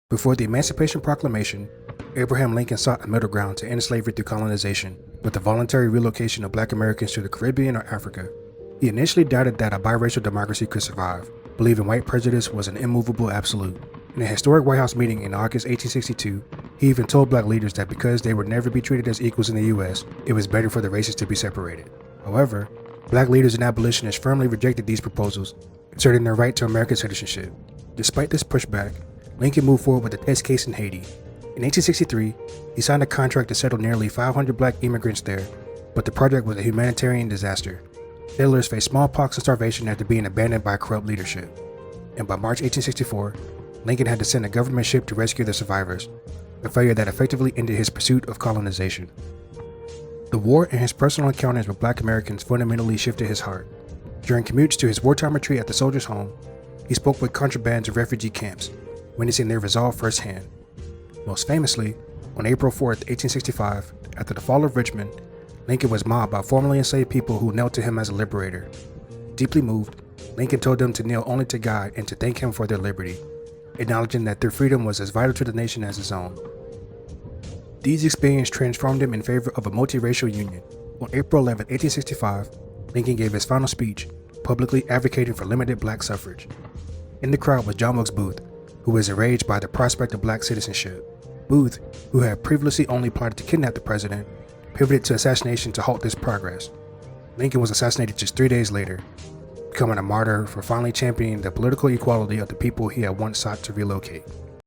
Before the Emancipation Proclamation, Abraham Lincoln sought a middle ground to end slavery through colonization, with the voluntary relocation of black Americans to the Caribbean or Africa. He initially doubted that a biracial democracy could survive, believing white prejudice was an immovable absolute. In a historic White House meeting in August 1862, he even told black leaders that because they would never be treated as equals in the U.S., it was better for the races to be separated. However, black leaders and abolitionists firmly rejected these proposals, asserting their right to American citizenship. Despite this pushback, Lincoln moved forward with a test case in Haiti. In 1863, he signed a contract to settle nearly 500 black immigrants there, but the project was a humanitarian disaster. Settlers faced smallpox and starvation after being abandoned by corrupt leadership. And by March 1864, Lincoln had to send a government ship to rescue the survivors, a failure that effectively ended his pursuit of colonization. The war and his personal encounters with black Americans fundamentally shifted his heart. During commutes to his wartime retreat at the Soldiers' Home, he spoke with contrabands of refugee camps, witnessing their resolve firsthand. Most famously, on April 4, 1865, after the fall of Richmond, Lincoln was mobbed by formerly enslaved people who knelt to him as a liberator. Deeply moved, Lincoln told them to kneel only to God and to thank him for their liberty, acknowledging that their freedom was as vital to the nation as his own. These experiences transformed him in favor of a multiracial union. On April 11, 1865, Lincoln gave his final speech, publicly advocating for limited black suffrage. In the crowd was John Wilkes Booth, who was enraged by the prospect of black citizenship. Booth, who had previously only plotted to kidnap the president, pivoted to assassination to halt this progress. Lincoln was assassinated just 3 days later, becoming a martyr for finally championing the political equality of the people he had once sought to relocate.